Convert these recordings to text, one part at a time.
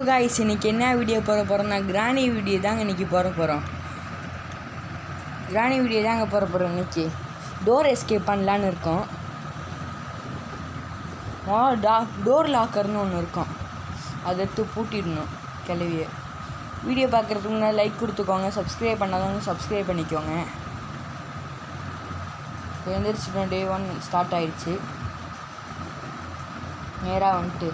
Guys இன்னைக்கு என்ன video போட போறோம்னா கிரானி வீடியோ தாங்க இன்னைக்கு போட போறோம். கிரானி வீடியோ தாங்க போட போறோம் இன்னைக்கு. டோர் எஸ்கேப் பண்ணலான்னு இருக்கோம். டோர் லாக்கர்னு ஒன்று இருக்கும், அதை எடுத்து பூட்டிடணும் கிளவியை. வீடியோ பார்க்குறதுக்கு முன்னாடி லைக் கொடுத்துக்கோங்க, சப்ஸ்கிரைப் பண்ணாதவங்க சப்ஸ்கிரைப் பண்ணிக்கோங்க. எழுந்திரிச்சிட்டோம், டே 1 ஸ்டார்ட் ஆகிடுச்சு. நேராக வந்துட்டு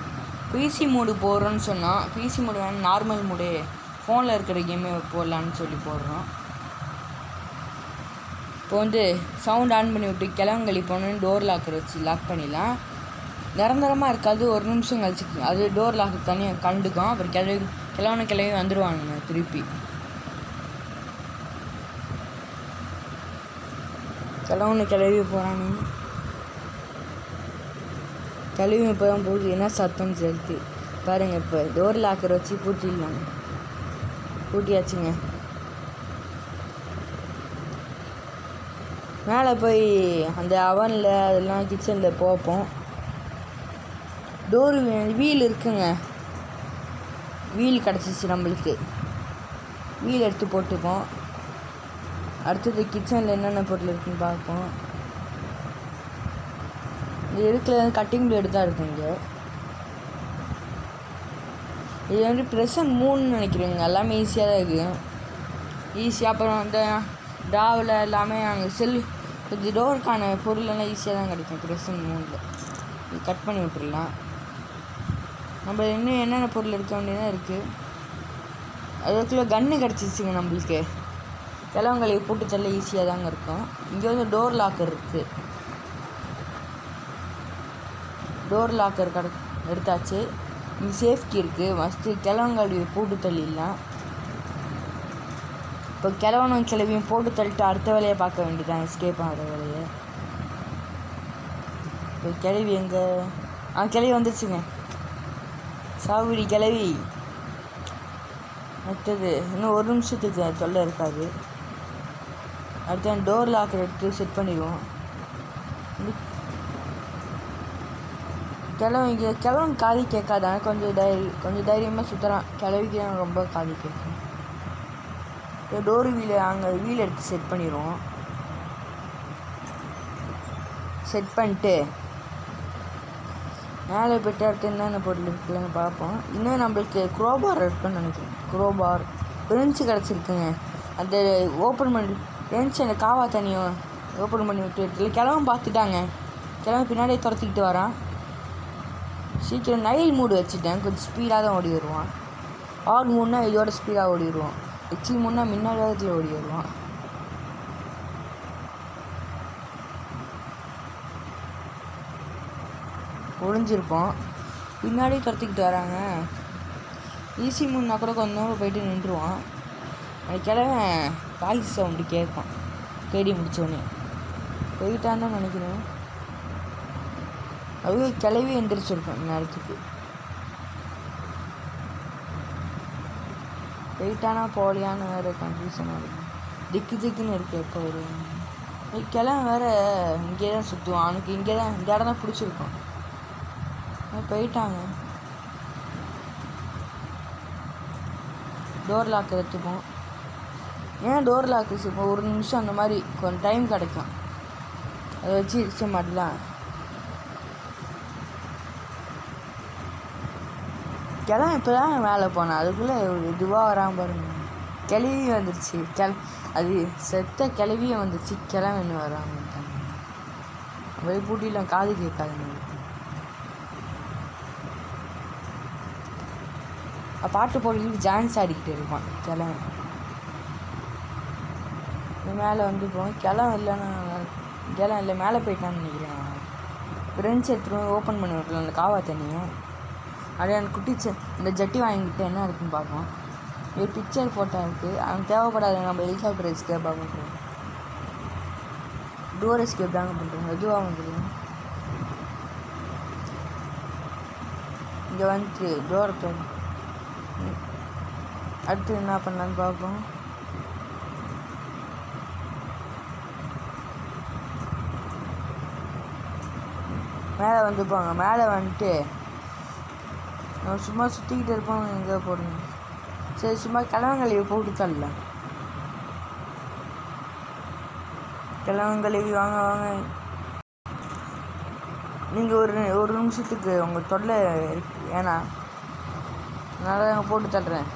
பிசி மூடு போடுறோன்னு சொன்னால் பிசி மூடு வேணும், நார்மல் மூடு ஃபோனில் இருக்கிற கேமே போடலான்னு சொல்லி போடுறோம். இப்போ வந்து சவுண்ட் ஆன் பண்ணி விட்டு கிளவங்களி போனோன்னு டோர் லாக்கர் வச்சு லாக் பண்ணிடலாம். நிரந்தரமாக இருக்காது, ஒரு நிமிஷம் கழிச்சு அது டோர் லாக்கர் தனியாக கண்டுக்கும். அப்புறம் கிளவி வந்துடுவாங்க திருப்பி. கிளவி போகிறானு கிளவி இப்போ தான் போகுது, என்ன சத்தம்னு சொல்லிட்டு பாருங்கள். இப்போ டோர் லாக்கர் வச்சு பூட்டிடலாங்க. பூட்டியாச்சுங்க. மேலே போய் அந்த அவனில் அதெல்லாம் கிச்சனில் போப்போம். டோர் வீல் இருக்குங்க, வீல் கிடச்சிச்சு நம்மளுக்கு. வீல் எடுத்து போட்டுப்போம். அடுத்தது கிச்சனில் என்னென்ன பொருள் இருக்குன்னு பார்ப்போம். இது இருக்கிற கட்டிங் பிளேடு தான் இருக்குங்க. இது வந்து ப்ரெஷர் 3 நினைக்கிறேங்க. எல்லாமே ஈஸியாக தான் இருக்குது, ஈஸியாக. அப்புறம் அந்த டாவில் எல்லாமே அங்கே கொஞ்சம் டோருக்கான பொருளெல்லாம் ஈஸியாக தான் கிடைக்கும் ப்ரெஷர் 3. இது கட் பண்ணி விட்டுடலாம். நம்ம இன்னும் என்னென்ன பொருள் இருக்க வேண்டியதான் இருக்குது. அதுக்குள்ளே கன்று கிடச்சிச்சிங்க நம்மளுக்கு. கிளவங்களை போட்டு தள்ள ஈஸியாக தாங்க இருக்கும். இங்கே வந்து டோர் லாக்கர் இருக்குது. டோர் லாக்கர் எடுத்தாச்சு. இங்கே சேஃப்டி இருக்குது. ஃபஸ்ட்டு கிளவங்கழியை போட்டு தள்ளிடலாம். இப்போ கிளவியும் போட்டு தள்ளிட்டு அடுத்த வேலையை பார்க்க வேண்டியதான், எஸ்கேப் ஆகிற வேலையை. இப்போ கிளவி எங்கே? கிளவி வந்துடுச்சுங்க. சாகுடி கிளவி. அடுத்தது இன்னும் ஒரு நிமிஷத்துக்கு தொல்லை இருக்காது. அடுத்த டோர் லாக்கர் எடுத்து செட் பண்ணிடுவோம். கிழவன் காதி கேட்காதான், கொஞ்சம் தைரியமாக சுற்றுறான். கிளவிக்கு தான் ரொம்ப காதி கேட்கும். டோர் வீல் எடுத்து செட் பண்ணிடுவோம். செட் பண்ணிட்டு மேலே போய்ட்டு அடுத்து என்னென்ன பொருள் இருக்குல்லன்னு பார்ப்போம். இன்னும் நம்மளுக்கு குரோபார் இருக்குன்னு நினைக்கிறேன். குரோபார் பெஞ்சு கிடச்சிருக்குங்க. அந்த ஓப்பன் பண்ணி பெஞ்சு அந்த காவா தண்ணியை ஓப்பன் பண்ணி விட்டு இல்லை கிழவன் பார்த்துட்டாங்க. கிழவன் பின்னாடியே துரத்திக்கிட்டு வரான். சீக்கிரம் நைல் மூடு வச்சுட்டேன், கொஞ்சம் ஸ்பீடாக தான் ஓடி வருவான். ஆட் மூடுனா இதோட ஸ்பீடாக ஓடி வருவான். எச்சி மூடுனா முன்னாடி வேகத்தில் ஓடி வருவான். ஒழிஞ்சிருப்போம். பின்னாடி துரத்திக்கிட்டு வராங்க. ஈஸி மூடுனா கூட கொஞ்சம் போயிட்டு நின்றுவான். அது கிழவன் வாய்ஸ் சவுண்டு கேட்கும் தேடி முடித்தோடனே. போயிட்டான்னு தான் நினைக்கிறேன். அது கிளவி எந்திரிச்சிருக்கோம் நேரத்துக்கு. போயிட்டானா போலியான்னு வேறு கன்ஃபியூஷனாக இருக்கும். திக்குன்னு இருக்குது. எப்போ வரும் கிளம்பி வேறு இங்கே தான் சுற்றுவான். அவனுக்கு இங்கே தான் இந்த இடம் தான் பிடிச்சிருக்கோம். போயிட்டாங்க. டோர் லாக் எடுத்துப்போம். ஏன் டோர் லாக் இப்போ ஒரு நிமிஷம் அந்த மாதிரி கொஞ்சம் டைம் கிடைக்கும், அதை வச்சு இருக்க மாட்டலாம். கிளம்பி இப்போ தான் மேலே போனேன், அதுக்குள்ளே இதுவாக வராமல் பாருங்க. கிளவி வந்துடுச்சு. அது செத்த கிளவியே வந்துடுச்சு. கிளம்பி வராமல் போய் பூட்டிலாம் காது கேட்காது. பாட்டு போட்டு டான்ஸ் ஆடிக்கிட்டு இருப்பான் கிளம்பி. மேலே வந்து போவோம். கிளம் இல்லை மேலே போயிட்டான்னு நினைக்கிறேன். ஃப்ரெண்ட்ஸ் எடுத்துகிட்டு ஓப்பன் பண்ணி விட்டுலாம் அந்த காவா தண்ணியை. அப்படியே அந்த இந்த ஜட்டி வாங்கிட்டு என்ன இருக்குன்னு பார்ப்போம். ஒரு பிக்சர் ஃபோட்டோ இருக்குது. அவனுக்கு தேவைப்படாத நம்ம ஹெலிகாப்டர் எஸ்கேப் பண்ணுறோம். டோர் எஸ்கேப் தாங்க பண்ணுறோம். எதுவாக வந்துடும். இங்கே வந்துட்டு டோர் அடுத்து என்ன பண்ணலான்னு பார்ப்போம். மேலே வந்து போங்க. மேலே வந்துட்டு சும்மா சுற்றிக்கிட்டு இருப்போம். எங்கே போடுங்க? சரி, சும்மா கிழவங்கழுவி போட்டு தரல. கிழவங்கழுவி வாங்க வாங்க. நீங்கள் ஒரு நிமிஷத்துக்கு உங்கள் தொல்லை ஏன்னா அதனால் நாங்கள் போட்டு தள்ளுறேன்.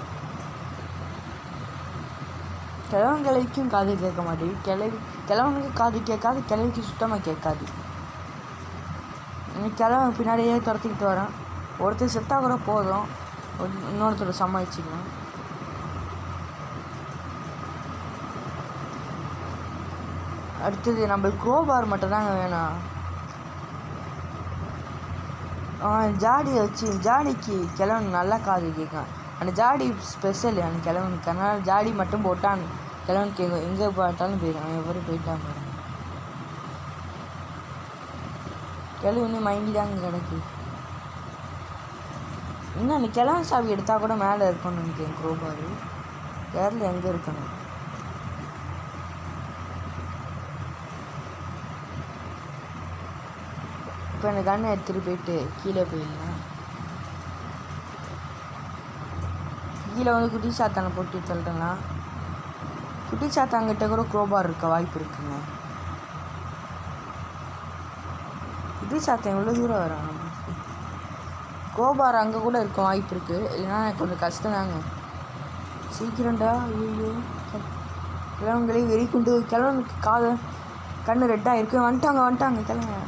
கிழவங்களைக்கும் காது கேட்க மாட்டேங்குது. கிழவனுக்கு காது கேட்காது, கிழவிக்கு சுத்தமாக கேட்காது. கிழவன் பின்னாடியே துரத்திக்கிட்டு வரேன். ஒருத்தர் செத்தாக கூட போதும், இன்னொருத்தர் சமாளிச்சிக்கலாம். அடுத்தது நம்மளுக்கு க்ரோபார் மட்டும் தாங்க வேணும். ஜாடியை வச்சு ஜாடிக்கு கிழவன் நல்லா காது கேட்கும். அந்த ஜாடி ஸ்பெஷல் அந்த கிழவனுக்கு. அதனால் ஜாடி மட்டும் போட்டான் கிழவன் கேட்கும். எங்கே போட்டாலும் போயிடும். எவரும் போயிட்டான் பாருங்க. கிழவனே மைண்டி தாங்க கிடக்கு. இன்னும் அந்த கிழவன் சாவி எடுத்தால் கூட மேலே இருக்கணும்னு நினைக்கிறேன். க்ரோபாரு கேரளா எங்கே இருக்கணும்? இப்போ அந்த கண்ணை எடுத்துகிட்டு போயிட்டு கீழே போயிடலாம். கீழே வந்து குட்டி சாத்தானை போட்டு தள்ளிடலாம். குட்டி சாத்தாங்கிட்ட கூட க்ரோபார் இருக்க வாய்ப்பு இருக்குங்க. குட்டி சாத்தான் எவ்வளோ தூரம் வரான்? க்ரோபார் அங்கே கூட இருக்க வாய்ப்பு இருக்குது. இல்லைன்னா கொஞ்சம் கஷ்டம் தாங்க. சீக்கிரம்டா. ஐயோ, கிழவங்களே வெறி கொண்டு கிழவனுக்கு கண்ணு ரெட்டாக இருக்கு. வந்துட்டாங்க கிழவங்க.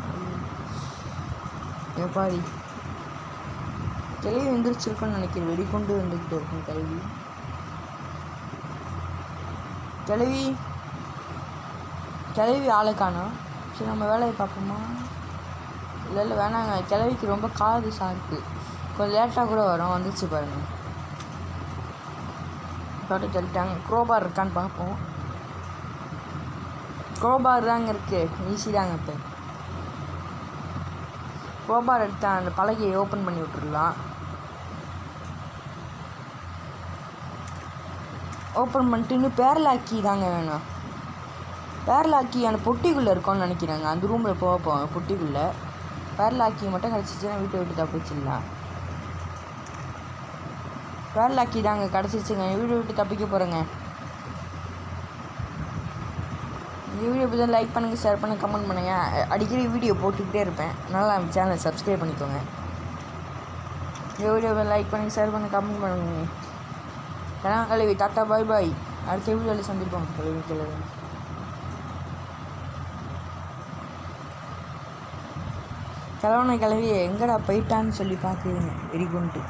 எப்பாடி கிளவி எழுந்திரிச்சிருக்குன்னு நினைக்கிறேன். வெடி கொண்டு வந்துக்கிட்டு இருக்கும் கிளவி ஆளை காணோம். சரி, நம்ம வேலையை பார்ப்போமா? இல்லை வேணாங்க. கிளவிக்கு ரொம்ப காது சார்பு. கொஞ்சம் லேட்டாக கூட வரும். வந்துச்சு பாருங்க. போட்டு தள்ளிட்டாங்க. க்ரோபார் இருக்கான்னு பார்ப்போம். க்ரோபார் தாங்க இருக்குது. ஈஸி தாங்க. இப்போ க்ரோபார் எடுத்து அந்த பலகையை ஓப்பன் பண்ணி விட்டுடலாம். ஓப்பன் பண்ணிட்டு இன்னும் பேரலாக்கி தாங்க வேணும். பேரலாக்கி அந்த பொட்டிக்குள்ளே இருக்கோன்னு நினைக்கிறாங்க. அந்த ரூமில் போவோம். பொட்டிக்குள்ளே பேரலாக்கி மட்டும் கிடச்சிச்சின்னா வீட்டை விட்டு தப்பிச்சிடலாம். பேரலாக்கி தாங்க கிடச்சிச்சுங்க. வீட்டை விட்டு தப்பிக்க போகிறேங்க. இந்த வீடியோ பற்றி லைக் பண்ணுங்கள், ஷேர் பண்ணுங்கள், கமெண்ட் பண்ணுங்கள். அடிக்கடி வீடியோ போட்டுக்கிட்டே இருப்பேன். அதனால் நம்ம சேனலை சப்ஸ்கிரைப் பண்ணிக்கோங்க. இந்த வீடியோவை லைக் பண்ணுங்கள், ஷேர் பண்ணுங்கள், கமெண்ட் பண்ணுங்கள். கலவி டாட்டா பாய் பாய். அடுத்த வீடியோவில் சந்திப்போம். கிழவனை கிளவி எங்கடா போயிட்டான்னு சொல்லி பார்க்குறீங்க வெறி கொண்டு.